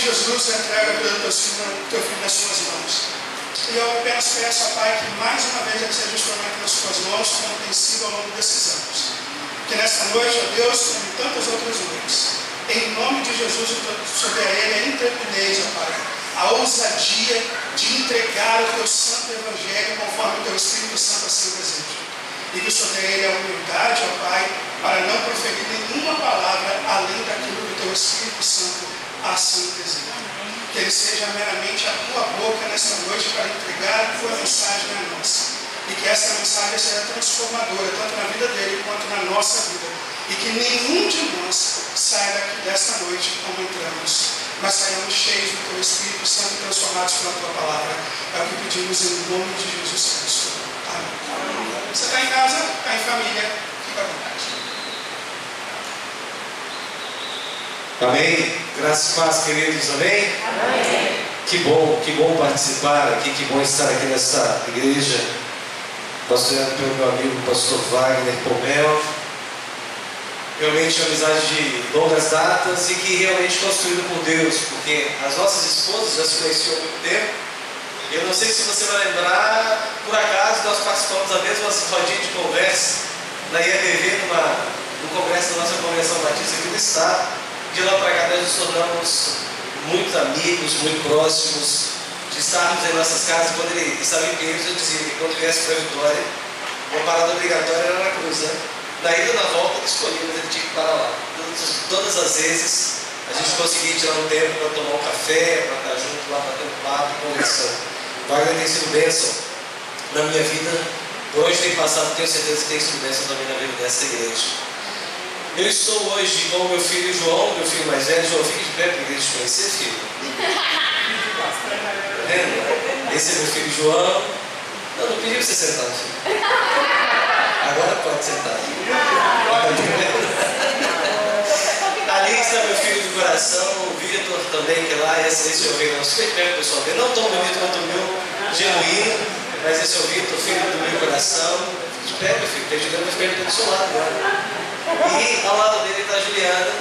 Jesus, entrega teu filho nas suas mãos. E eu apenas peço a Pai que mais uma vez ele seja instrumento nas suas mãos, como tem sido ao longo desses anos. Que nesta noite, ó Deus, como em tantas outras noites, em nome de Jesus, sobre ele a intrepidez, ó Pai, a ousadia de entregar o teu santo evangelho conforme o teu Espírito Santo assim deseja. E que sobre ele a humildade, ó Pai, para não proferir nenhuma palavra além daquilo que o teu Espírito Santo assim deseja. Que ele seja meramente a tua boca nesta noite para entregar a tua mensagem a nós. E que essa mensagem seja transformadora, tanto na vida dele quanto na nossa vida. E que nenhum de nós saia daqui desta noite como entramos, mas saiamos cheios do teu Espírito Santo e transformados pela tua palavra. É o que pedimos em nome de Jesus Cristo. Amém. Você está em casa, está em família, fica à vontade. Amém? Graças e paz, queridos, amém? Amém. Que bom participar aqui, que bom estar aqui nessa igreja, pastoreado pelo meu amigo pastor Wagner Pomel. Realmente uma amizade de longas datas e que realmente construída por Deus, porque as nossas esposas já se conheciam há muito tempo. Eu não sei se você vai lembrar, por acaso nós participamos da mesma rodinha de conversa na IABV, no congresso da nossa Convenção Batista aqui do Estado. De lá para cá nós nos tornamos muitos amigos, muito próximos, de estarmos em nossas casas. Quando ele estava em Pinheiros, eu dizia que quando viesse para a Vitória, uma parada obrigatória era na cruz, né? Na ida e na volta ele escolhia, mas ele tinha que parar lá. Todas as vezes a gente conseguia tirar um tempo para tomar um café, para estar junto lá, batendo papo e conversando. Wagner tem sido bênção na minha vida, por onde tem passado, tenho certeza que tem sido bênção também na vida dessa igreja. Eu estou hoje com o meu filho João, meu filho mais velho. João, fique de pé para a igreja te conhecer, filho. Tá vendo? Esse é meu filho João. Não pedi para você sentar, filho. Agora pode sentar. Ali está meu filho do coração, o Vitor também, que lá, esse é o Vitor. Fica de pé para o pessoal ver. Não tão bonito quanto o meu, genuíno, mas esse é o Vitor, filho do meu coração. Fique de pé, meu filho, porque a Juliana vai ficar do seu lado agora. E ao lado dele está a Juliana,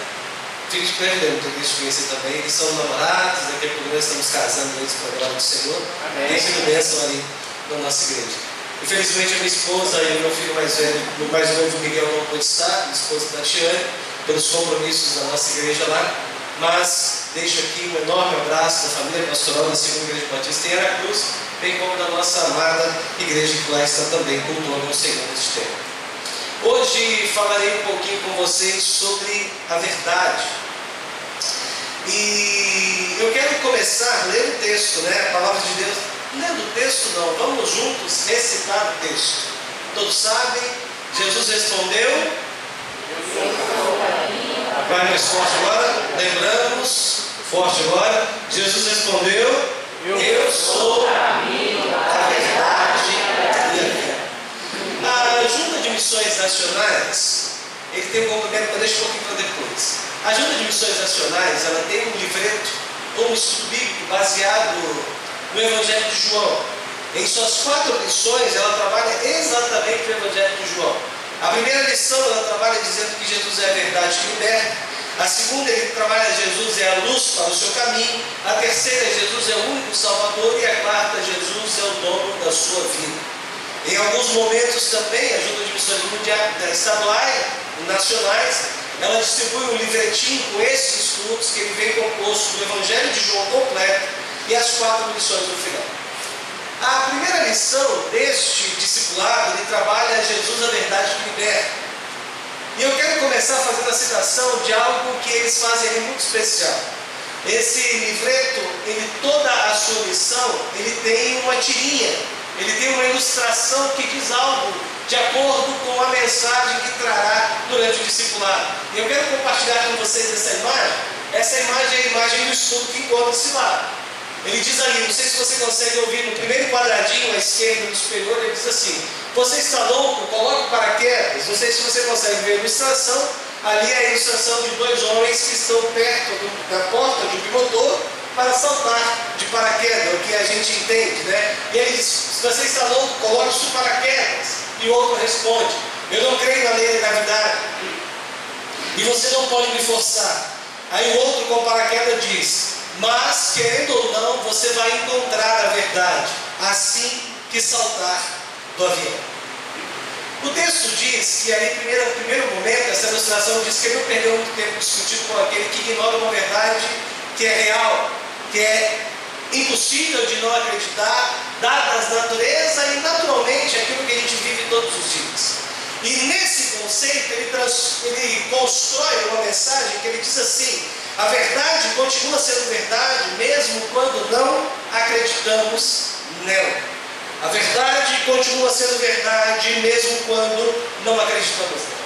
filho de Juliana, que eu quis conhecer também. Eles são namorados, daqui a pouco nós estamos casando eles para a glória do Senhor. Tem sido bênção ali na nossa igreja. Infelizmente a minha esposa e o meu filho mais velho, o mais novo Miguel, não pôde estar, minha esposa Tatiane, pelos compromissos da nossa igreja lá. Mas deixo aqui um enorme abraço da família pastoral da Segunda Igreja Batista em Aracruz, bem como da nossa amada igreja que lá está também cultuando o Senhor neste tempo. Hoje falarei um pouquinho com vocês sobre a verdade. E eu quero começar lendo o texto, né? A palavra de Deus. Lendo o texto não, vamos juntos recitar o texto. Todos sabem, Jesus respondeu. Vai mais forte agora, lembramos, forte agora. Jesus respondeu, eu sou o caminho, a verdade e a vida. A Junta de Missões Nacionais, ele tem um complemento, mas deixa um pouquinho para depois. A Junta de Missões Nacionais, ela tem um livreto, um estudo bíblico baseado no Evangelho de João. Em suas 4 lições, ela trabalha exatamente o Evangelho de João. A primeira lição, ela trabalha dizendo que Jesus é a verdade que liberta. A segunda, ele trabalha Jesus é a luz para o seu caminho. A terceira, Jesus é o único Salvador. E a quarta, Jesus é o dono da sua vida. Em alguns momentos também, a Junta de Missões estaduais e nacionais, ela distribui um livretinho com esses estudos que ele vem composto do Evangelho de João completo e as 4 lições no final. A primeira lição deste discipulado, ele trabalha Jesus a verdade que liberta. E eu quero começar fazendo a citação de algo que eles fazem ali muito especial. Esse livreto, toda a sua lição, ele tem uma tirinha, ele tem uma ilustração que diz algo de acordo com a mensagem que trará durante o discipulado. E eu quero compartilhar com vocês essa imagem. Essa imagem é a imagem do estudo que encontra-se lá. Ele diz ali, não sei se você consegue ouvir, no primeiro quadradinho à esquerda do superior, ele diz assim: você está louco? Coloque paraquedas. Não sei se você consegue ver a ilustração. Ali é a ilustração de 2 homens que estão perto da porta de um bimotor para saltar de paraquedas, o que a gente entende, né? E ele diz: se você está louco, coloque-se paraquedas. E o outro responde: eu não creio na lei da gravidade e você não pode me forçar. Aí o outro com paraquedas diz: mas, querendo ou não, você vai encontrar a verdade assim que saltar do avião. O texto diz que ali, no primeiro momento, essa ilustração diz que ele não perdeu muito tempo discutindo com aquele que ignora uma verdade que é real, que é impossível de não acreditar, dadas a natureza e naturalmente aquilo que a gente vive todos os dias. E nesse conceito ele constrói uma mensagem que ele diz assim: a verdade continua sendo verdade mesmo quando não acreditamos nela. A verdade continua sendo verdade mesmo quando não acreditamos nela.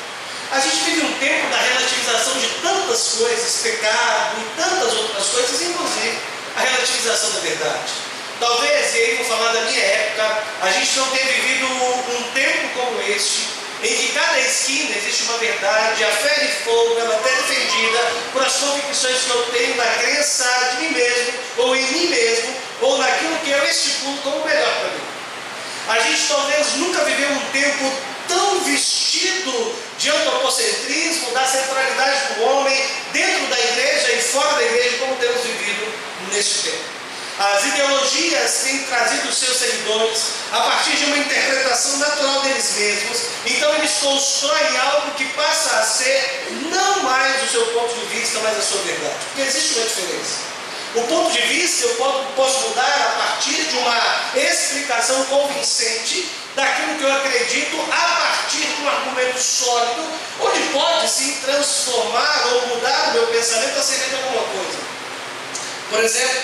A gente vive um tempo da relativização de tantas coisas, pecado e tantas outras coisas, inclusive a relativização da verdade. Talvez, e aí vou falar da minha época, a gente não tenha vivido um tempo como este, em que cada esquina existe uma verdade, a fé de fogo, ela até defendida por as convicções que eu tenho na crença de mim mesmo, ou em mim mesmo, ou naquilo que eu estipulo como melhor para mim. A gente talvez nunca viveu um tempo tão vestido de antropocentrismo, da centralidade do homem, dentro da igreja e fora da igreja, como temos vivido neste tempo. As ideologias têm trazido os seus seguidores a partir de uma interpretação natural deles mesmos, então eles constroem algo que passa a ser não mais o seu ponto de vista, mas a sua verdade, porque existe uma diferença. O ponto de vista eu posso mudar a partir de uma explicação convincente daquilo que eu acredito a partir de um argumento sólido, onde pode sim transformar ou mudar o meu pensamento acerca de alguma coisa. Por exemplo,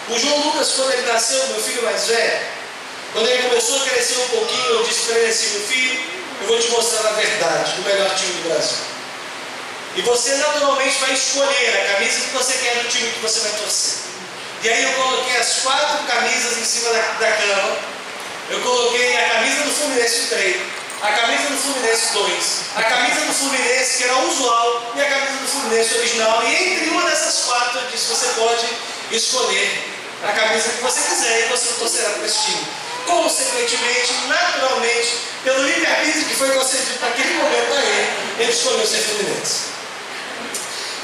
o João Lucas, quando ele nasceu, meu filho mais velho, quando ele começou a crescer um pouquinho, eu disse para ele assim: meu filho, eu vou te mostrar a verdade do melhor time do Brasil. E você naturalmente vai escolher a camisa que você quer do time que você vai torcer. E aí eu coloquei as 4 camisas em cima da cama. Eu coloquei a camisa do Fluminense 3, a camisa do Fluminense 2, a camisa do Fluminense que era usual e a camisa do Fluminense original. E entre uma dessas 4 eu disse: você pode escolher a camisa que você quiser e você torcerá para esse time. Consequentemente, naturalmente, pelo livre-arbítrio que foi concedido naquele momento a ele escolheu ser Fluminense.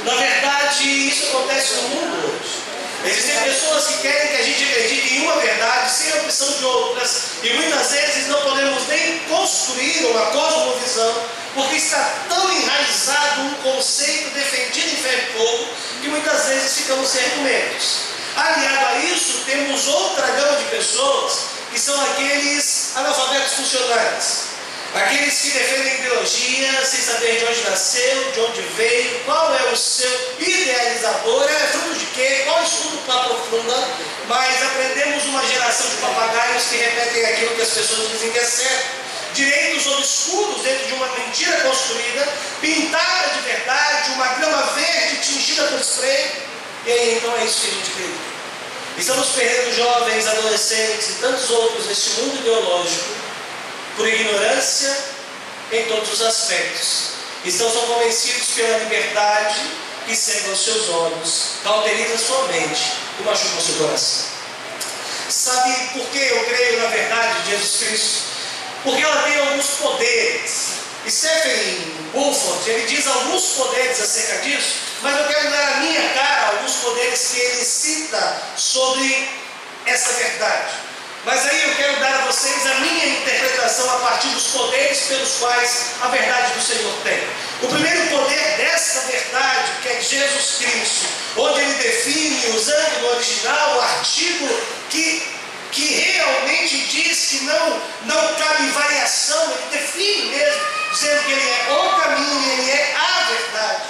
Na verdade, isso acontece no mundo hoje. Existem pessoas que querem que a gente acredite em uma verdade sem a opção de outras, e muitas vezes não podemos nem construir uma cosmovisão, porque está tão enraizado um conceito defendido em ferro e fogo, que muitas vezes ficamos sem argumentos. Aliado a isso, temos outra gama de pessoas, que são aqueles analfabetos funcionais. Aqueles que defendem ideologia sem saber de onde nasceu, de onde veio, qual é o seu idealizador, é fruto de quê, qual estudo aprofunda, mas aprendemos uma geração de papagaios que repetem aquilo que as pessoas dizem que é certo. Direitos obscuros dentro de uma mentira construída, pintada de verdade, uma grama verde tingida por spray, e aí então é isso que a gente acredita. Estamos perdendo jovens, adolescentes e tantos outros neste mundo ideológico, por ignorância em todos os aspectos. São convencidos pela liberdade que cega os seus olhos, cauteriza sua mente e machuca o seu coração. Sabe por que eu creio na verdade de Jesus Cristo? Porque ela tem alguns poderes. E Stephen Wolford, ele diz alguns poderes acerca disso, mas eu quero dar a minha cara alguns poderes que ele cita sobre essa verdade. Mas aí eu quero dar a vocês a minha interpretação a partir dos poderes pelos quais a verdade do Senhor tem. O primeiro poder dessa verdade, que é Jesus Cristo, onde ele define, usando no original o artigo que realmente diz que não cabe variação, ele define mesmo, dizendo que ele é o caminho, ele é a verdade.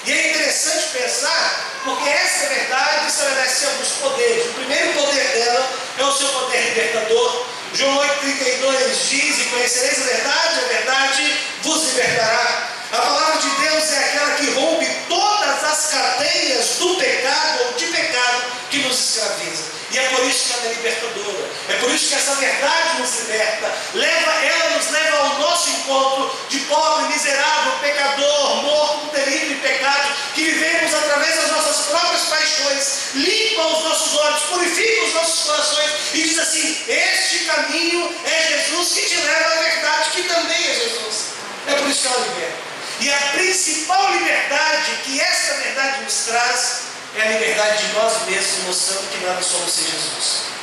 E é interessante pensar, porque essa verdade estabelece alguns poderes. O primeiro poder dela é o seu poder libertador. João 8,32 diz: e conhecereis a verdade vos libertará. A palavra de Deus é aquela que rompe todas as cadeias do pecado ou de pecado que nos escraviza. E é por isso que ela é libertadora. É por isso que essa verdade nos liberta. Ela nos leva ao nosso encontro de pobre, miserável, pecador, morto no terrível pecado que vivemos através das nossas próprias paixões. Limpa os nossos olhos, purifica os nossos corações e diz assim: este caminho é Jesus que te leva à verdade, que também é Jesus. É por isso que ela liberta. E a principal liberdade que essa verdade nos traz é a liberdade de nós mesmos, mostrando que nada somos sem Jesus.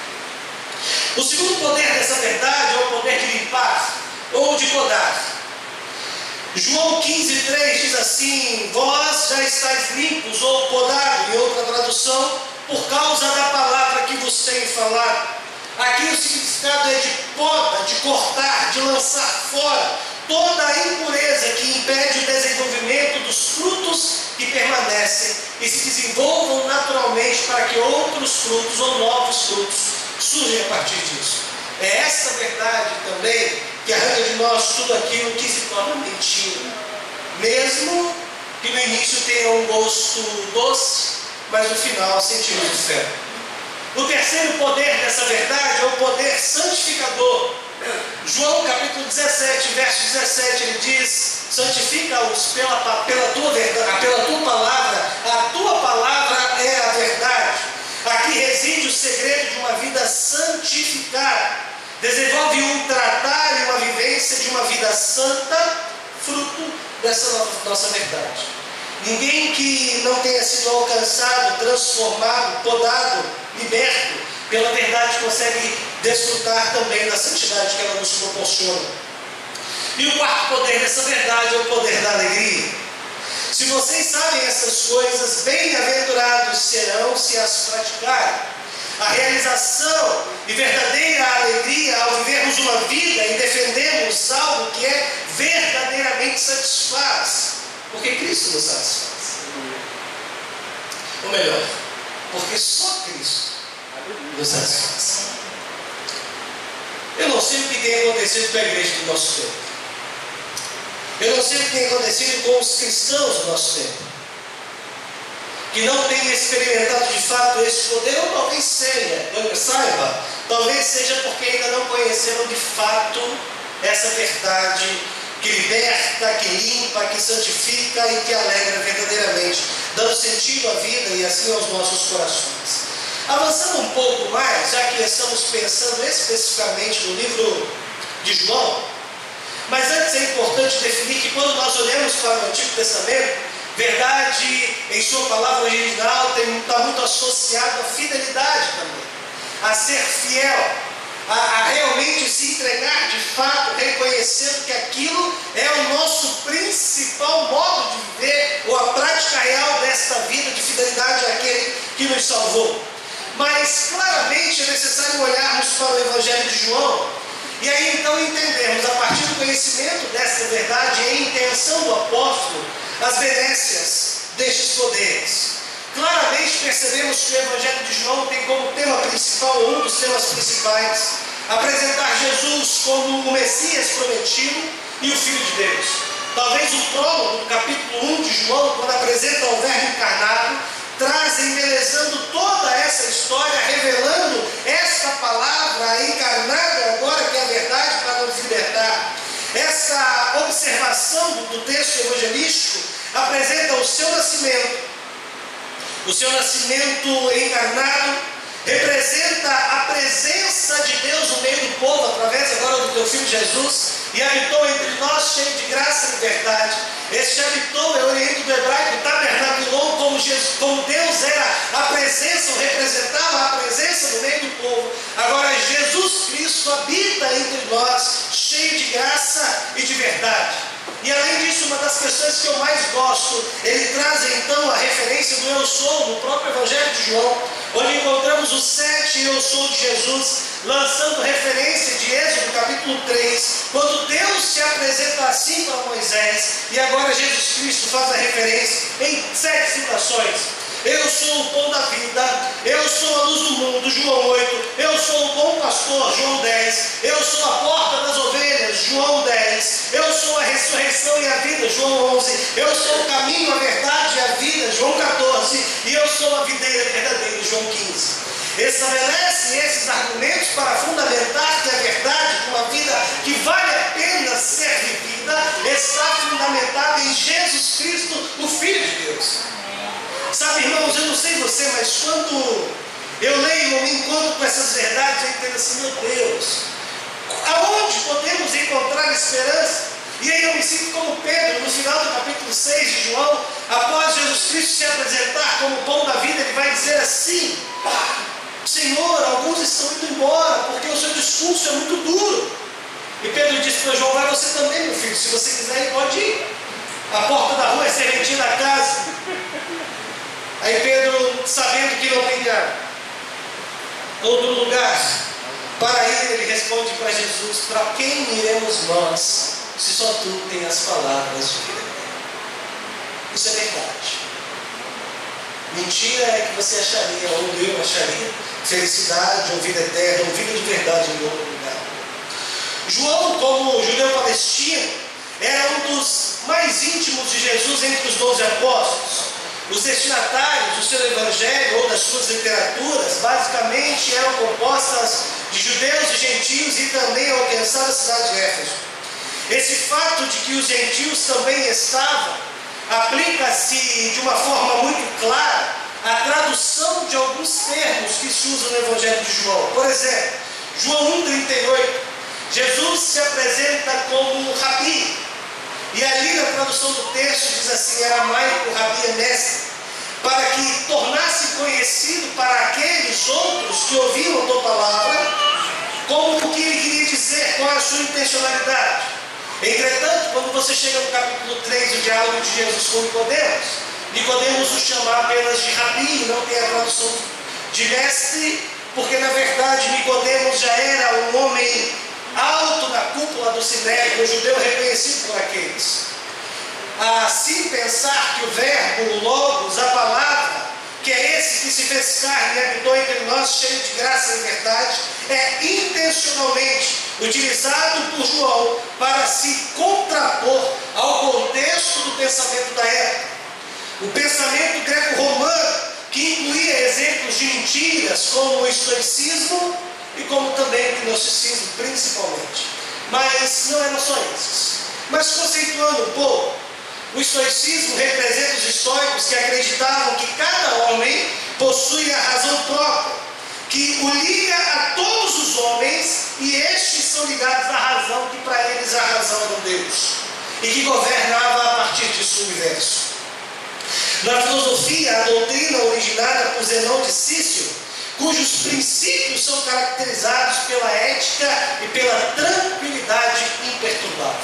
O segundo poder dessa verdade é o poder de limpar ou de podar. João 15,3 diz assim: vós já estáis limpos ou podados, em outra tradução, por causa da palavra que vos tenho falado. Aqui o significado é de poda, de cortar, de lançar fora toda a impureza que impede o desenvolvimento dos frutos que permanecem e se desenvolvam naturalmente para que outros frutos ou novos frutos surjam a partir disso. É essa verdade também que arranca de nós tudo aquilo que se torna mentira, mesmo que no início tenha um gosto doce, mas no final sentimos o ferro. O terceiro poder dessa verdade é o poder santificador. João capítulo 17, verso 17, ele diz: santifica-os pela tua verdade, pela tua palavra, a tua palavra é a verdade. Aqui reside o segredo de uma vida santificada. Desenvolve um tratar e uma vivência de uma vida santa, fruto dessa nossa verdade. Ninguém que não tenha sido alcançado, transformado, podado, liberto pela verdade consegue desfrutar também da santidade que ela nos proporciona. E o quarto poder dessa verdade é o poder da alegria. Se vocês sabem essas coisas, bem-aventurados serão se as praticarem. A realização e verdadeira alegria ao vivermos uma vida e defendermos algo que é verdadeiramente satisfaz, porque Cristo nos satisfaz. Ou melhor, porque só Cristo nos satisfaz. Eu não sei o que tem acontecido com a igreja do nosso tempo. Eu não sei o que tem acontecido com os cristãos do nosso tempo, que não têm experimentado de fato esse poder, ou talvez saiba, talvez seja porque ainda não conheceram de fato essa verdade que liberta, que limpa, que santifica e que alegra verdadeiramente, dando sentido à vida e assim aos nossos corações. Avançando um pouco mais, já que estamos pensando especificamente no livro de João, mas antes é importante definir que quando nós olhamos para o Antigo Testamento, verdade em sua palavra original está muito associado à fidelidade também, a ser fiel, a realmente se entregar de fato, reconhecendo que aquilo é o nosso principal modo de viver, ou a prática real desta vida de fidelidade àquele que nos salvou. Mas claramente é necessário olharmos para o Evangelho de João e aí então entendermos, a partir do conhecimento desta verdade e a intenção do apóstolo, as benécias destes poderes. Claramente percebemos que o Evangelho de João tem como tema principal, um dos temas principais, apresentar Jesus como o Messias prometido e o Filho de Deus. Talvez o prólogo do capítulo 1 de João, quando apresenta o Verbo encarnado, traz embelezando toda essa história, revelando esta palavra encarnada agora que é a verdade para nos libertar. Essa observação do texto evangelístico apresenta o seu nascimento encarnado, representa a presença de Deus no meio do povo, através agora do teu Filho Jesus, e habitou entre nós cheio de graça e verdade. Este habitou é oriente do hebraico, tabernaculou, como Deus era a presença, ou representava a presença no meio do povo. Agora Jesus Cristo habita entre nós, cheio de graça e de verdade. E além disso, uma das questões que eu mais gosto, ele traz então a referência do eu sou, no próprio Evangelho de João, onde encontramos o 7 eu sou de Jesus, lançando referência de Êxodo capítulo 3, quando Deus se apresenta assim para Moisés, e agora Jesus Cristo faz a referência em 7 citações. Eu sou o pão da vida, eu sou a luz do mundo, João 8, eu sou o bom pastor, João 10, eu sou a porta das ovelhas, João 10, eu sou a ressurreição e a vida, João 11, eu sou o caminho, a verdade e a vida, João 14, e eu sou a videira verdadeira, João 15. Estabelece esses argumentos para fundamentar que a verdade de uma vida que vale a pena ser vivida está fundamentada em Jesus Cristo, o Filho de Deus. Sabe, irmãos, eu não sei você, mas quando eu leio ou me encontro com essas verdades, eu entendo assim, meu Deus, aonde podemos encontrar esperança? E aí eu me sinto como Pedro, no final do capítulo 6 de João, após Jesus Cristo se apresentar como o pão da vida, ele vai dizer assim: Senhor, alguns estão indo embora, porque o seu discurso é muito duro. E Pedro disse para João: vai você também, meu filho, se você quiser, pode ir. A porta da rua é serventia da casa. Aí Pedro, sabendo que não tinha outro lugar para ir, ele responde para Jesus: para quem iremos nós, se só tu tem as palavras de vida eterna? Isso é verdade. Mentira é que você acharia, ou eu acharia, felicidade ou vida eterna, ou vida de verdade em outro lugar. João, como judeu palestino, era um dos mais íntimos de Jesus entre os 12 apóstolos. Os destinatários do seu evangelho ou das suas literaturas basicamente eram compostas de judeus e gentios, e também alcançava a cidade de Éfeso. Esse fato de que os gentios também estavam aplica-se de uma forma muito clara à tradução de alguns termos que se usam no evangelho de João. Por exemplo, João 1,38, Jesus se apresenta como Rabi. E ali na tradução do texto diz assim, aramaico, Rabi é mestre, para que tornasse conhecido para aqueles outros que ouviam a tua palavra, como o que ele queria dizer, qual é a sua intencionalidade. Entretanto, quando você chega no capítulo 3, o diálogo de Jesus com Nicodemos, Nicodemos o chama apenas de Rabi, não tem a tradução de mestre, porque na verdade Nicodemos já era um homem alto na cúpula do Sinédrio, um judeu reconhecido por aqueles. Assim pensar que o verbo, o logos, a palavra, que é esse que se fez carne e habitou entre nós, cheio de graça e verdade, é intencionalmente utilizado por João para se contrapor ao contexto do pensamento da época. O pensamento greco-romano, que incluía exemplos de mentiras, como o estoicismo e como também o gnosticismo, principalmente. Mas não eram só esses. Mas conceituando um pouco, o estoicismo representa os estoicos que acreditavam que cada homem possui a razão própria, que o liga a todos os homens, e estes são ligados à razão, que para eles a razão era um Deus, e que governava a partir disso o universo. Na filosofia, a doutrina originada por Zenão de Cícero, cujos princípios são caracterizados pela ética e pela tranquilidade imperturbável.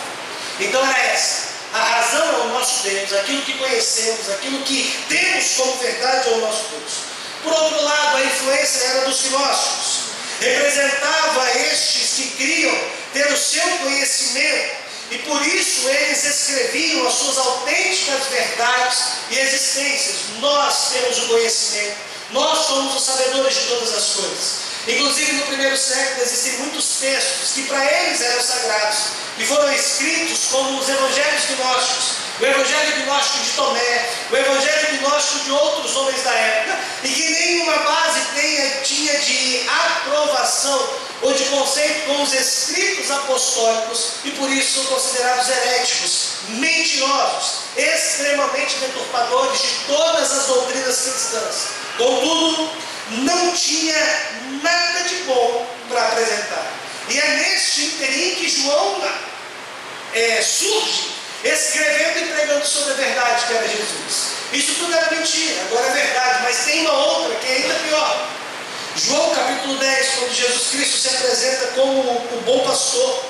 Então era essa. A razão é o nosso Deus, aquilo que conhecemos, aquilo que temos como verdade é o nosso Deus. Por outro lado, a influência era dos filósofos. Representava estes que criam ter o seu conhecimento, e por isso eles escreviam as suas autênticas verdades e existências. Nós temos o conhecimento, nós somos os sabedores de todas as coisas. Inclusive no primeiro século existem muitos textos que para eles eram sagrados, que foram escritos como os evangelhos gnósticos, o evangelho gnóstico de Tomé, o evangelho gnóstico de outros homens da época, e que nenhuma base tinha de aprovação ou de conceito com os escritos apostólicos, e por isso são considerados heréticos, mentirosos, extremamente deturpadores de todas as doutrinas cristãs. Contudo, não tinha nada de bom para apresentar. E é neste interim que João surge, escrevendo e pregando sobre a verdade que era Jesus. Isso tudo era mentira, agora é verdade, mas tem uma outra que é ainda pior. João capítulo 10, quando Jesus Cristo se apresenta como o bom pastor.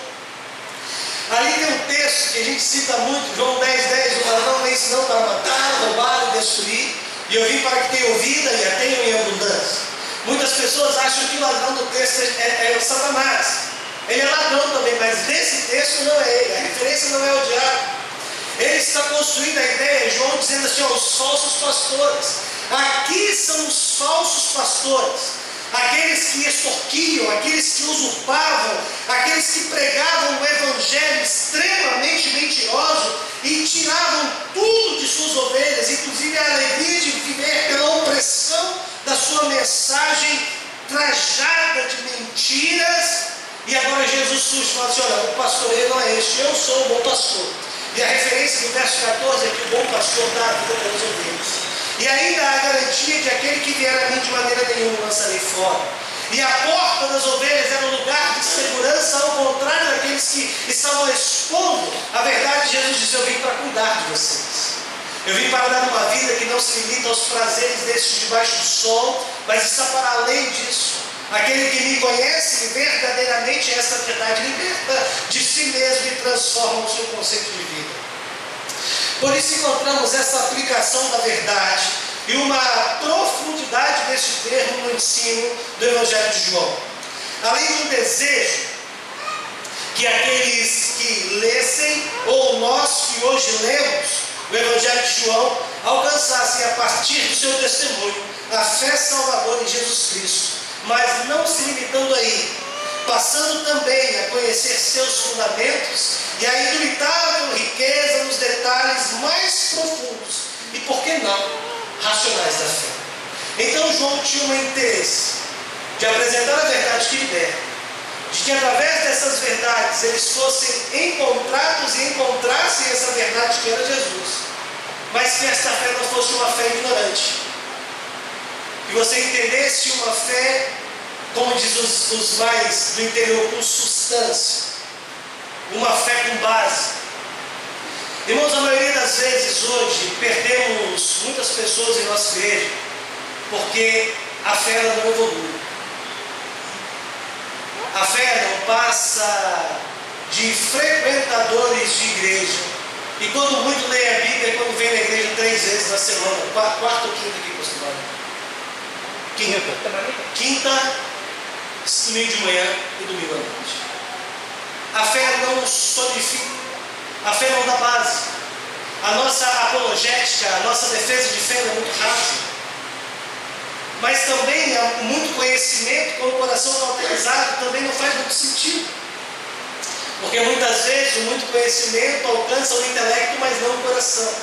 Ali tem um texto que a gente cita muito, João 10:10, o ladrão vem senão para matar, roubar e destruir, e eu vim para que tenham vida e a tenham em abundância. Muitas pessoas acham que o ladrão do texto é o Satanás. Ele é ladrão também, mas nesse texto não é ele, a referência não é o diabo. Ele está construindo a ideia, João dizendo assim, os falsos pastores. Aqui são os falsos pastores, aqueles que extorquiam, aqueles que usurpavam, aqueles que pregavam o evangelho extremamente mentiroso e tiravam tudo de suas ovelhas, inclusive a alegria de viver pela opressão da sua mensagem trajada de mentiras. E agora Jesus surge e fala assim, olha, o pastoreio não é este, eu sou o bom pastor. E a referência do verso 14 é que o bom pastor dá a vida pelas ovelhas. E ainda há a garantia de aquele que vier a mim de maneira nenhuma lançarei fora. E a porta das ovelhas era um lugar de segurança, ao contrário daqueles que estavam expostos expondo a verdade, Jesus disse: eu vim para cuidar de vocês. Eu vim para dar uma vida que não se limita aos prazeres destes debaixo do sol, mas está para além disso. Aquele que me conhece verdadeiramente essa verdade liberta de si mesmo e transforma o seu conceito de vida. Por isso encontramos essa aplicação da verdade e uma profundidade deste termo no ensino do Evangelho de João. Além do desejo que aqueles que lessem, ou nós que hoje lemos o Evangelho de João, alcançassem a partir do seu testemunho a fé salvadora em Jesus Cristo, mas não se limitando aí, passando também a conhecer seus fundamentos e a indubitável riqueza nos detalhes mais profundos e, por que não, racionais da fé. Então João tinha um interesse de apresentar a verdade que liberta, de que através dessas verdades eles fossem encontrados e encontrassem essa verdade que era Jesus, mas que esta fé não fosse uma fé ignorante, que você entendesse uma fé, como diz os mais do interior, com substância, uma fé com base. Irmãos, a maioria das vezes hoje perdemos muitas pessoas em nossa igreja porque a fé ela não evolui. A fé não passa de frequentadores de igreja, e quando muito lê a Bíblia, é quando vem na igreja 3 vezes na semana, quarta ou quinta que costuma. Quinta, domingo de manhã e domingo à noite. A fé não solidifica, a fé não dá base. A nossa apologética, a nossa defesa de fé é muito rasa. Mas também há muito conhecimento com o coração cauterizado, também não faz muito sentido. Porque muitas vezes o muito conhecimento alcança o intelecto, mas não o coração.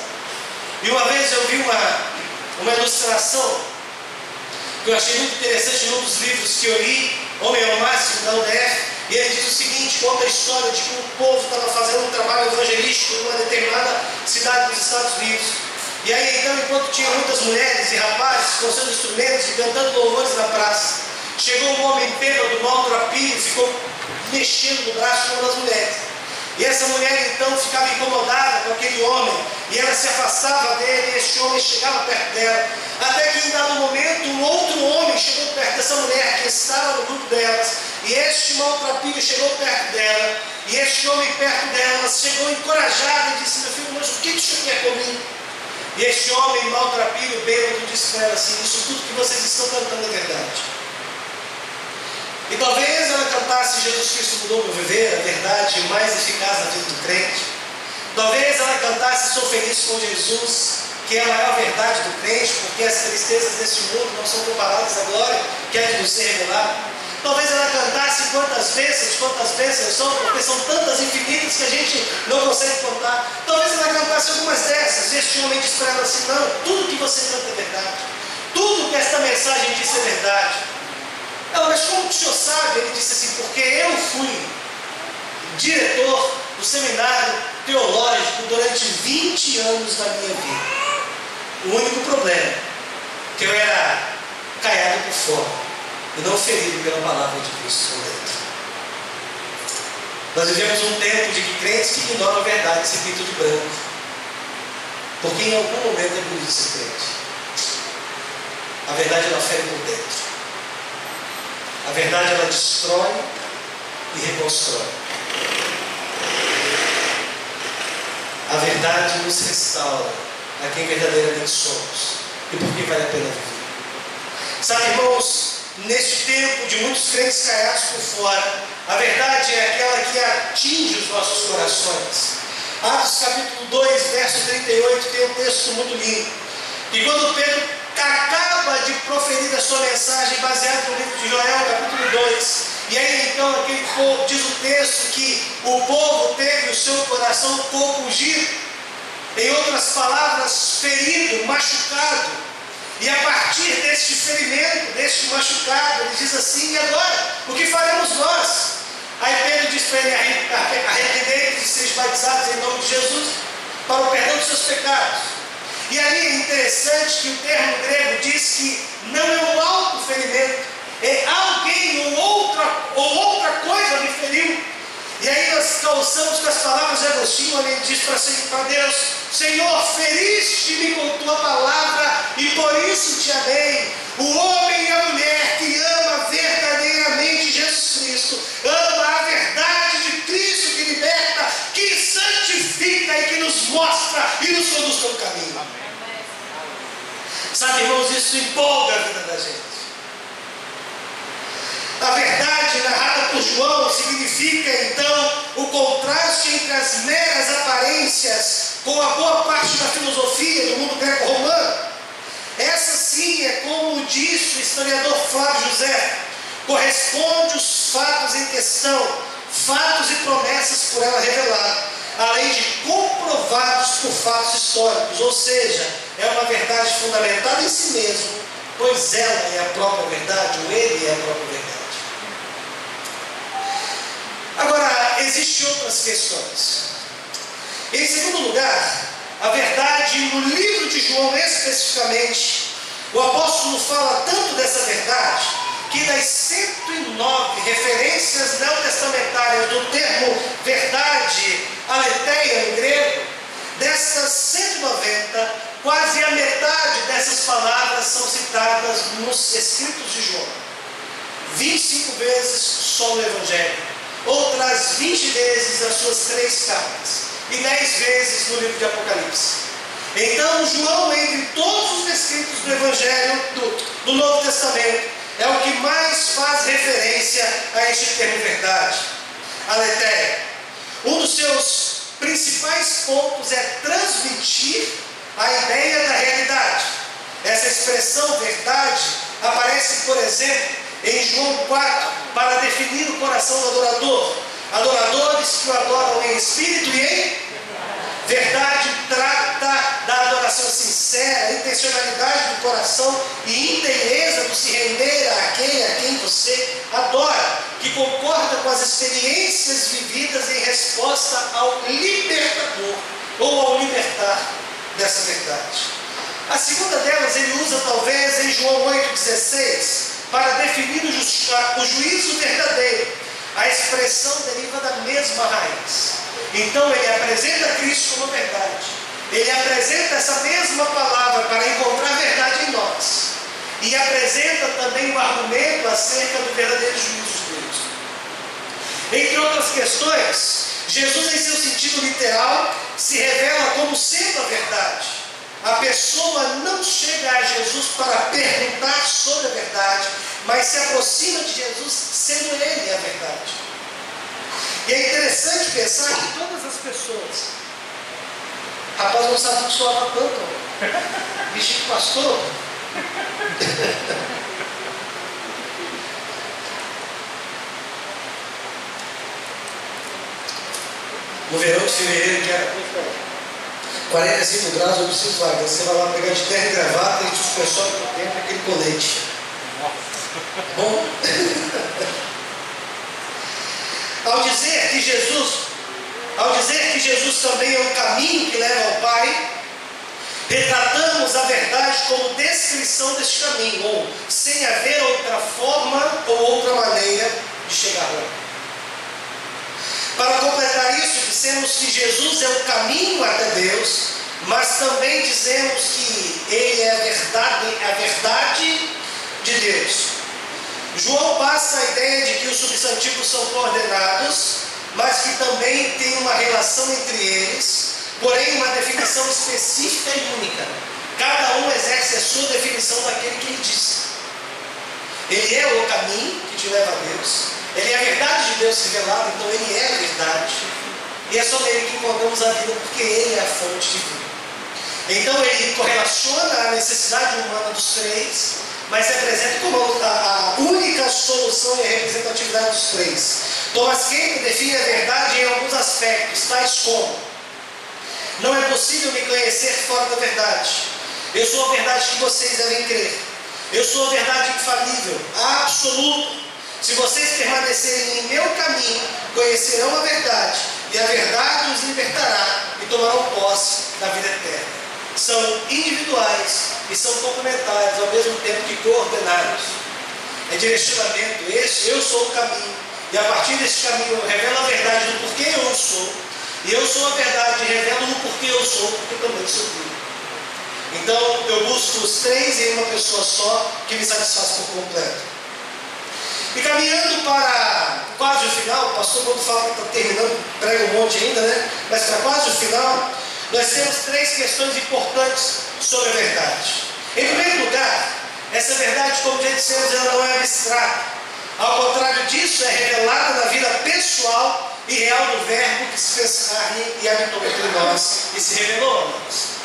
E uma vez eu vi uma ilustração que eu achei muito interessante num dos livros que eu li, Homem ao Máximo, da UDF, e ele diz o seguinte: conta a história de que um povo estava fazendo um trabalho evangelístico em uma determinada cidade dos Estados Unidos. E aí então, enquanto tinha muitas mulheres e rapazes com seus instrumentos e cantando louvores na praça, chegou um homem bêbado, maltrapilho, e ficou mexendo no braço de uma das mulheres. E essa mulher então ficava incomodada com aquele homem, e ela se afastava dele, e este homem chegava perto dela, até que em dado momento um outro homem chegou perto dessa mulher que estava no grupo delas, e este maltrapilho chegou perto dela, e este homem perto dela chegou encorajado e disse: meu filho, mas o que o senhor quer comigo? E este homem maltrapilho, bêbado, disse para ela assim: isso tudo que vocês estão cantando é verdade. E talvez ela cantasse: Jesus Cristo mudou meu viver, a verdade mais eficaz na vida do crente. Talvez ela cantasse: sou feliz com Jesus, que é a maior verdade do crente, porque as tristezas deste mundo não são comparadas à glória que é de nos ser revelada. Talvez ela cantasse: quantas bênçãos são, porque são tantas infinitas que a gente não consegue contar. Talvez ela cantasse algumas dessas, e este homem disse para ela assim: não, tudo que você canta é verdade, tudo que esta mensagem diz é verdade. Ela: mas como o senhor sabe? Ele disse assim: porque eu fui diretor do seminário teológico durante 20 anos da minha vida. O único problema é que eu era caiado por fora e não ferido pela palavra de Cristo por dentro. Nós vivemos um tempo de que crentes que ignoram a verdade se pintam de branco, porque em algum momento é bonito ser crente. A verdade ela fere por dentro. A verdade ela destrói e reconstrói. A verdade nos restaura a quem verdadeiramente somos e por que vale a pena viver. Sabe, irmãos, neste tempo de muitos crentes caiados por fora, a verdade é aquela que atinge os nossos corações. Atos capítulo 2, verso 38, tem um texto muito lindo. E quando Pedro acaba de proferir a sua mensagem baseada no livro de Joel, capítulo 2, e aí então aquele povo, diz o texto que o povo teve o seu coração compungido, em outras palavras, ferido, machucado. E a partir deste ferimento, deste machucado, ele diz assim: e agora? O que faremos nós? Aí Pedro diz para ele: arrependei-vos e sejam batizados em nome de Jesus para o perdão dos seus pecados. E ali é interessante que o termo grego diz que não é um autoferimento, é alguém ou outra coisa me feriu. E aí nós calçamos com as palavras de Agostinho, onde ele diz para Deus: Senhor, feriste-me com tua palavra e por isso te amei. O homem e a mulher que ama verdadeiramente Jesus Cristo, ama a verdade de Cristo que liberta, que santifica e que nos mostra e nos conduz pelo caminho. Amém. Sabe, irmãos, isso empolga a vida da gente. A verdade narrada por João significa então o contraste entre as meras aparências com a boa parte da filosofia do mundo greco-romano. Essa sim é, como disse o historiador Flávio José, corresponde os fatos em questão, fatos e promessas por ela revelados, além de comprovados por fatos históricos, ou seja, é uma verdade fundamentada em si mesmo, pois ela é a própria verdade, ou ele é a própria verdade. Agora, existem outras questões. Em segundo lugar, a verdade no livro de João especificamente, o apóstolo fala tanto dessa verdade, que das 109 referências neotestamentárias do termo verdade, aletheia no grego, dessas 190, quase a metade dessas palavras são citadas nos escritos de João. 25 vezes só no Evangelho, outras 20 vezes nas suas 3 cartas, e 10 vezes no livro de Apocalipse. Então João, entre todos os escritos do Evangelho do Novo Testamento, é o que mais faz referência a este termo verdade, aletheia. Um dos seus principais pontos é transmitir a ideia da realidade. Essa expressão verdade aparece, por exemplo, em João 4, para definir o coração do adorador. Adoradores que o adoram em espírito e em verdade. Trata da adoração sincera, intencionalidade do coração e inteireza do se render a quem você adora, que concorda com as experiências vividas em resposta ao libertador ou ao libertar dessa verdade. A segunda delas ele usa talvez em João 8,16 para definir o juízo verdadeiro. A expressão deriva da mesma raiz. Então ele apresenta Cristo como verdade. Ele apresenta essa mesma palavra para encontrar a verdade em nós. E apresenta também um argumento acerca do verdadeiro juízo de Deus. Entre outras questões, Jesus, em seu sentido literal, se revela como sendo a verdade. A pessoa não chega a Jesus para perguntar sobre a verdade, mas se aproxima de Jesus sendo Ele a verdade. E é interessante pensar que todas as pessoas... Rapaz, não sabe que soava tanto. Vestido de pastor. No verão de fevereiro, que era 45 graus, eu preciso largar. Você vai lá pegar de terno e gravata e suspensório por dentro aquele colete. Bom? Ao dizer que Jesus também é o caminho que leva ao Pai, retratamos a verdade como descrição deste caminho, ou sem haver outra forma ou outra maneira de chegar lá. Para completar isso, dissemos que Jesus é o caminho até Deus, mas também dizemos que Ele é a verdade de Deus. João passa a ideia de que os substantivos são coordenados, mas que também tem uma relação entre eles, porém uma definição específica e única. Cada um exerce a sua definição daquele que ele diz. Ele é o caminho que te leva a Deus. Ele é a verdade de Deus revelada, então Ele é a verdade. E é só nele que encontramos a vida, porque Ele é a fonte de vida. Então Ele correlaciona a necessidade humana dos três, mas representa como a única solução e a representatividade dos três. Thomas Campbell define a verdade em alguns aspectos, tais como: não é possível me conhecer fora da verdade. Eu sou a verdade que vocês devem crer. Eu sou a verdade infalível, absoluta. Se vocês permanecerem em meu caminho, conhecerão a verdade, e a verdade os libertará e tomarão posse da vida eterna. São individuais e são complementares, ao mesmo tempo que coordenados. É direcionamento. Eu sou o caminho, E a partir desse caminho eu revelo a verdade do porquê eu sou. E eu sou a verdade e revelo o porquê eu sou, porque também sou filho. Então eu busco os três em uma pessoa só que me satisfaz por completo. E caminhando para quase o final, o pastor quando fala que está terminando, prega um monte ainda, né? Mas para quase o final, nós temos três questões importantes sobre a verdade. Em primeiro lugar, essa verdade, como já dissemos, ela não é abstrata. Ao contrário disso, é revelada na vida pessoal e real do Verbo que se fez carne e habitou entre nós e se revelou a nós.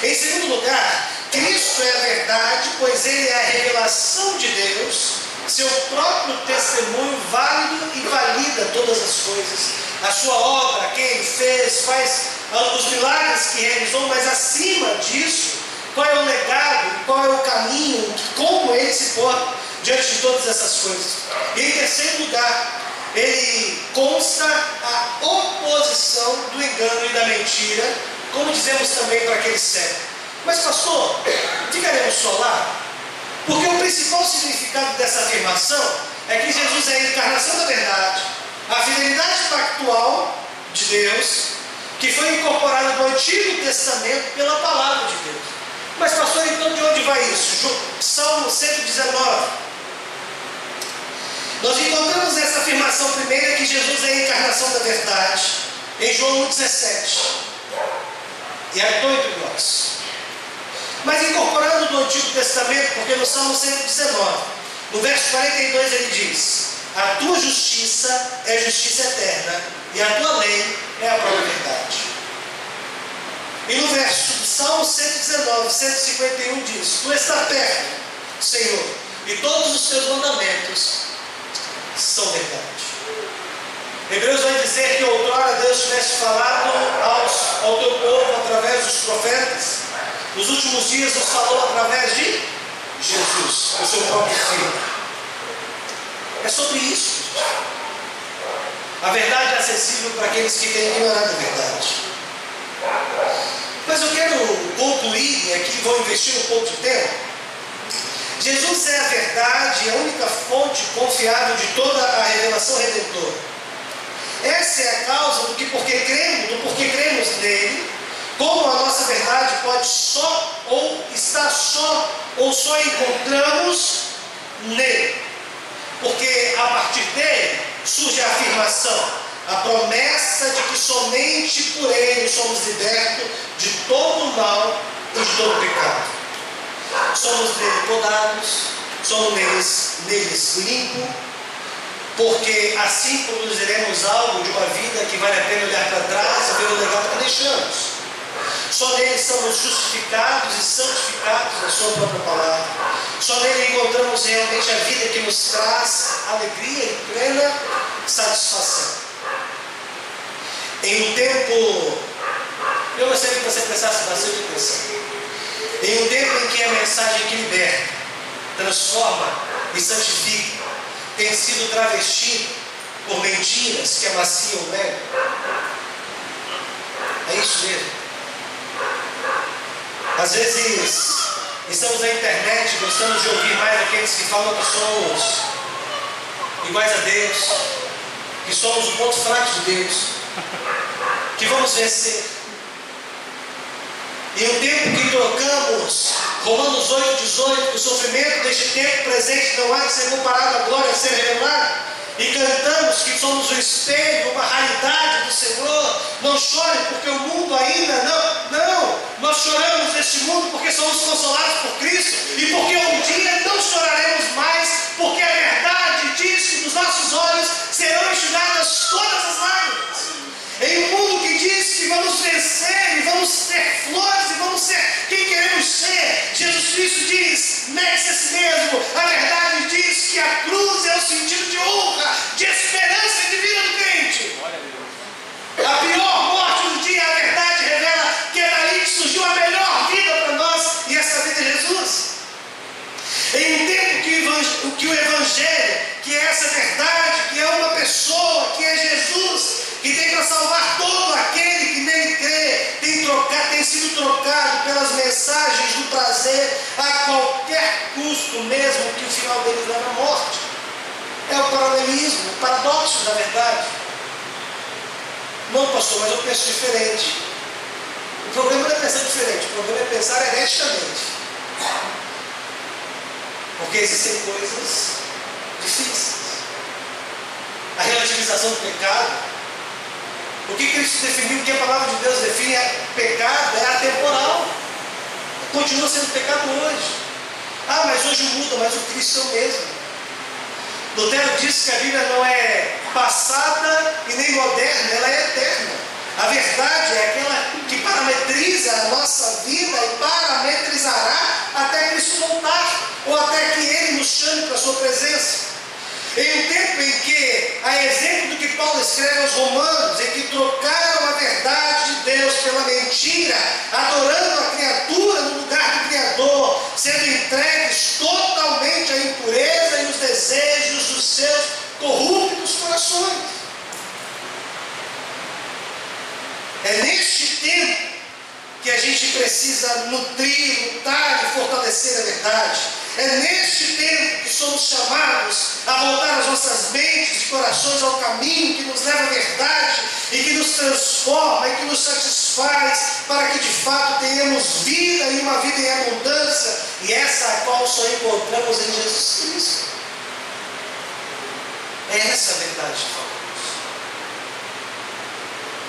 Em segundo lugar, Cristo é a verdade, pois Ele é a revelação de Deus, seu próprio testemunho válido e valida todas as coisas. A sua obra, quem Ele fez, faz os milagres que realizou, mas acima disso, qual é o legado, qual é o caminho, como Ele se porta diante de todas essas coisas. E em terceiro lugar, ele consta a oposição do engano e da mentira, como dizemos também para aquele século. Mas pastor, ficaremos só lá? Porque o principal significado dessa afirmação é que Jesus é a encarnação da verdade, a fidelidade pactual de Deus, que foi incorporada no Antigo Testamento pela palavra de Deus. Mas pastor, então de onde vai isso? Salmo 119. Nós encontramos essa afirmação primeira que Jesus é a encarnação da verdade em João 1,17. E habitou entre nós. Mas incorporando no Antigo Testamento, porque no Salmo 119, no verso 42 ele diz: a tua justiça é justiça eterna e a tua lei é a própria verdade. E no verso do Salmo 119, 151 diz: tu estás perto, Senhor, e todos os teus mandamentos são verdade. Hebreus vai dizer que outrora Deus tivesse falado ao teu povo através dos profetas, nos últimos dias nos falou através de Jesus, o seu próprio Filho. É sobre isso. A verdade é acessível para aqueles que têm ignorado a verdade. Mas eu quero concluir aqui, vou investir um pouco de tempo. Jesus é a verdade e a única fonte confiável de toda a revelação redentora. Essa é a causa do porquê cremos nele, como a nossa verdade pode só, ou está só, ou só encontramos nele. Porque a partir dele surge a afirmação, a promessa de que somente por ele somos libertos de todo o mal e de todo o pecado. Somos nele podados, somos neles limpos, porque assim produziremos algo de uma vida que vale a pena olhar para trás e ver o legado que deixamos. Só nele somos justificados e santificados na sua própria palavra. Só nele encontramos realmente a vida que nos traz alegria e plena satisfação. Em um tempo, eu gostaria que você prestasse bastante atenção. Em um tempo em que a mensagem que liberta, transforma e santifica tem sido travestida por mentiras que amaciam o ego. É isso mesmo. Às vezes estamos na internet, gostamos de ouvir mais aqueles que falam que somos iguais a Deus, que somos o ponto fraco de Deus, que vamos vencer. Em um tempo que trocamos Romanos 8,18, que o sofrimento deste tempo presente não há de ser comparado à glória a ser revelada, e cantamos que somos o espelho, uma raridade do Senhor. Não chore porque o mundo ainda não, nós choramos neste mundo porque somos consolados por Cristo, e porque um dia não choraremos mais, porque a verdade diz que dos nossos olhos serão enxugadas todas as lágrimas. Em um mundo que diz que vamos vencer e vamos ter flores e vamos ser quem queremos ser, Jesus Cristo diz, negue-se a si mesmo. A verdade diz que a cruz é o sentido de honra, de esperança e de vida do crente. A pior morte do dia, a verdade revela que é dali que surgiu a melhor vida para nós, e essa vida é Jesus. Em um tempo que o Evangelho, que é essa verdade, que é uma pessoa, que é Jesus, que tem para salvar todo aquele que nele crê, tem sido trocado pelas mensagens do prazer a qualquer custo, mesmo que o final dele leve à morte. É o paralelismo, o paradoxo da verdade. Não, pastor, mas eu penso diferente. O problema não é pensar diferente, o problema é pensar hereticamente. Porque existem coisas difíceis. A relativização do pecado. O que Cristo definiu, o que a palavra de Deus define é pecado, é atemporal. Continua sendo pecado hoje. Ah, mas hoje muda, mas o Cristo é o mesmo. Lutero disse que a Bíblia não é passada e nem moderna, ela é eterna. A verdade é aquela que parametriza a nossa vida e parametrizará até Cristo voltar, ou até que Ele nos chame para a sua presença. Em um tempo em que, a exemplo do que Paulo escreve aos Romanos, em que trocaram a verdade de Deus pela mentira, adorando a criatura no lugar do Criador, sendo entregues totalmente à impureza e os desejos dos seus corruptos corações. É neste tempo que a gente precisa nutrir, lutar e fortalecer a verdade. É neste tempo que somos chamados a voltar as nossas mentes e corações ao caminho que nos leva à verdade e que nos transforma e que nos satisfaz para que de fato tenhamos vida e uma vida em abundância, e essa a qual só encontramos em Jesus Cristo. É essa a verdade que falamos.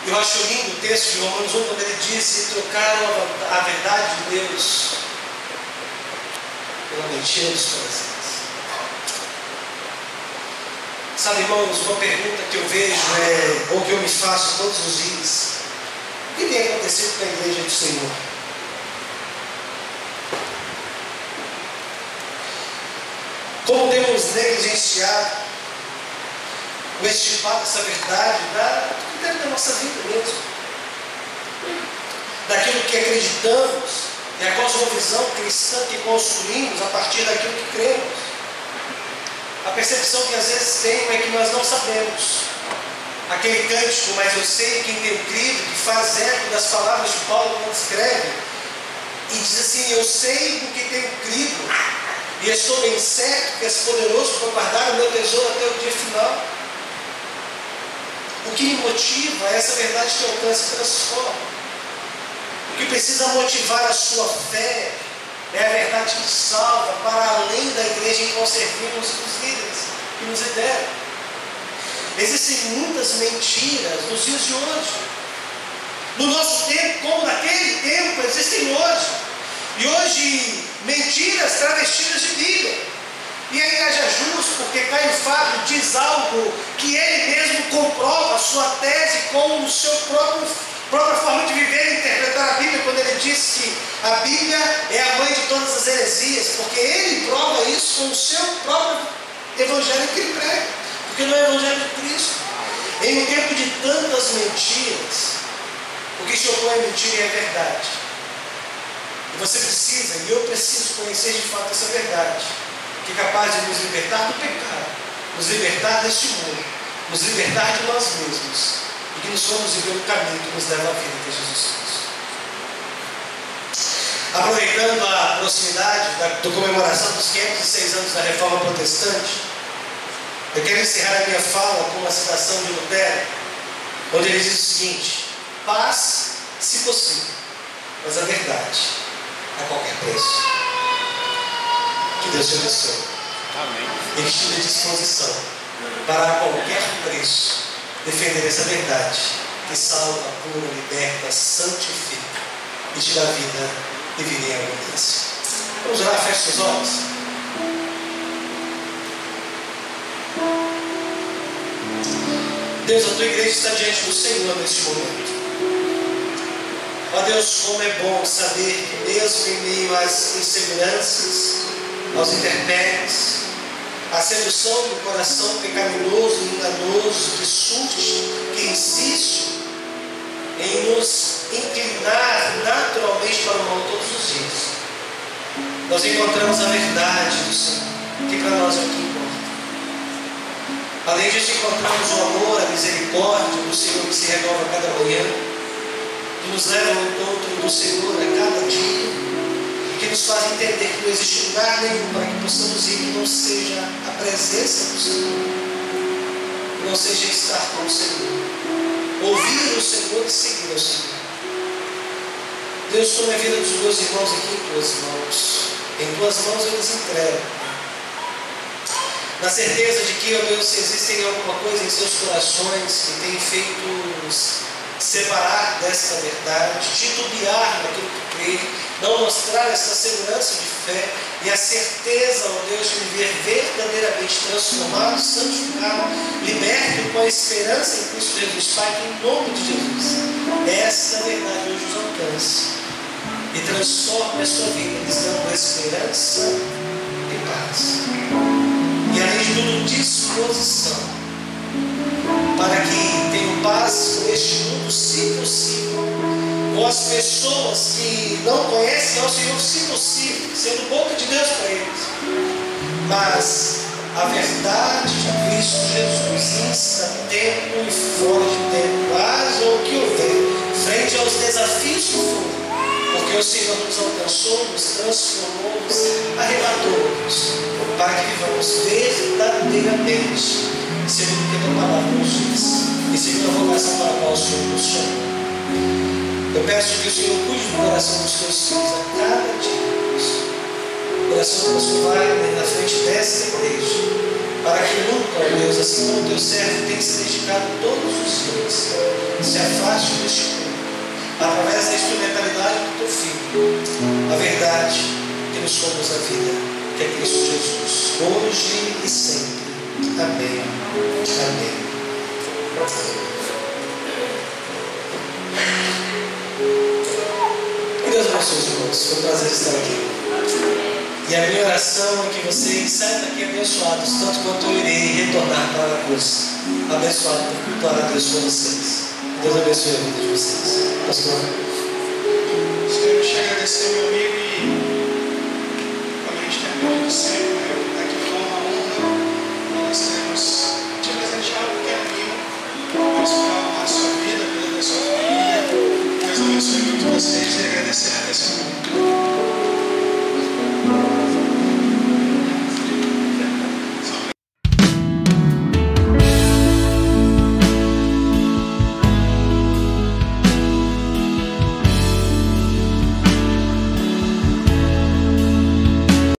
Eu acho lindo o texto de Romanos 1, quando ele diz que trocaram a verdade de Deus pela mentira dos corações. Sabe, irmãos, uma pergunta que eu vejo ou que eu me faço todos os dias: o que tem acontecido com a igreja do Senhor? Como temos negligenciado o estipar dessa verdade dentro da nossa vida mesmo, daquilo que acreditamos, e a cosmovisão cristã que construímos a partir daquilo que cremos. A percepção que às vezes tenho é que nós não sabemos. Aquele cântico, mas eu sei quem tenho crido, que faz eco das palavras de Paulo quando escreve, e diz assim: eu sei do que tenho crido, e estou bem certo que és poderoso para guardar o meu tesouro até o dia final. O que me motiva é essa verdade que alcança e transforma. O que precisa motivar a sua fé é a verdade que salva, para além da igreja em que nós servimos e dos líderes que nos lideram. Existem muitas mentiras nos dias de hoje. No nosso tempo, como naquele tempo, existem hoje. E hoje, mentiras travestidas de Bíblia. E aí haja justo, porque Caio Fábio diz algo que ele mesmo comprova a sua tese com o seu própria forma de viver e interpretar a Bíblia, quando ele diz que a Bíblia é a mãe de todas as heresias, porque ele prova isso com o seu próprio evangelho que ele prega, porque não é o evangelho de Cristo. Em um tempo de tantas mentiras, o que se opõe à mentira é a verdade. E você precisa, e eu preciso conhecer de fato essa verdade, que é capaz de nos libertar do pecado, nos libertar deste mundo, nos libertar de nós mesmos, e que nos conduzir pelo caminho que nos leva à vida, que é Jesus Cristo. Aproveitando a proximidade da comemoração dos 506 anos da Reforma Protestante, eu quero encerrar a minha fala com uma citação de Lutero, onde ele diz o seguinte: paz, se possível, mas a verdade a qualquer preço. Que Deus te abençoe. Amém. E que te dê disposição para a qualquer preço defender essa verdade que salva, cura, liberta, santifica e te dá vida e vida em abundância. Vamos orar, feche os olhos. Deus, a tua igreja está diante do Senhor neste momento. Ó Deus, como é bom saber que mesmo em meio às inseguranças, aos intempéries, a sedução do coração pecaminoso e enganoso que surge, que insiste em nos inclinar naturalmente para o mal todos os dias, nós encontramos a verdade do Senhor, que para nós é o que importa. Além disso, encontramos o amor, a misericórdia do Senhor que se renova a cada manhã, que nos leva ao encontro do Senhor a cada dia, que nos faz entender que não existe lugar nenhum para que possamos ir que não seja a presença do Senhor. não seja estar com o Senhor, ouvir o Senhor e seguir o Senhor. Deus, toma a vida dos meus irmãos aqui em tuas mãos. Em tuas mãos eu lhes entrego. Na certeza de que, ó Deus, existem alguma coisa em seus corações que tem feito separar desta verdade, titubear naquilo que crê, não mostrar essa segurança de fé e a certeza, ó Deus, de viver verdadeiramente transformado, santificado, liberto com a esperança em Cristo Jesus. Pai, que em nome de Jesus, esta verdade hoje os alcance e transforme a sua vida, lhes dando esperança e paz. E além de tudo, disposição para que tenham paz com este mundo, se possível, com as pessoas que não conhecem ao Senhor, se possível, sendo boca de Deus para eles, mas a verdade de Cristo Jesus, insta tempo e fora de tempo, haja o que houver, frente aos desafios que forem, porque o Senhor nos alcançou, nos transformou, nos arrebatou-nos, para que vivamos verdadeiramente, segundo o que a tua palavra nos diz, e segundo a vocação para a qual o Senhor nos chama. Eu peço que o Senhor cuide do coração dos teus filhos a cada dia. O coração do Senhor vai na frente desta igreja, para que nunca, ó Deus, assim como o teu servo tem se dedicado todos os dias, se afaste deste corpo, através da instrumentalidade do teu Filho, a verdade que nos conduz à vida, que é Cristo Jesus, hoje e sempre. Amém. Amém. Que Deus abençoe os irmãos. Foi um prazer estar aqui. E a minha oração é que vocês saiam daqui abençoados, tanto quanto eu irei retornar para a cruz, abençoado por cultuar a Deus com vocês. Deus abençoe a vida de vocês. Pastor. Gostaria de agradecer, meu amigo, e como a gente tem aprendido sempre,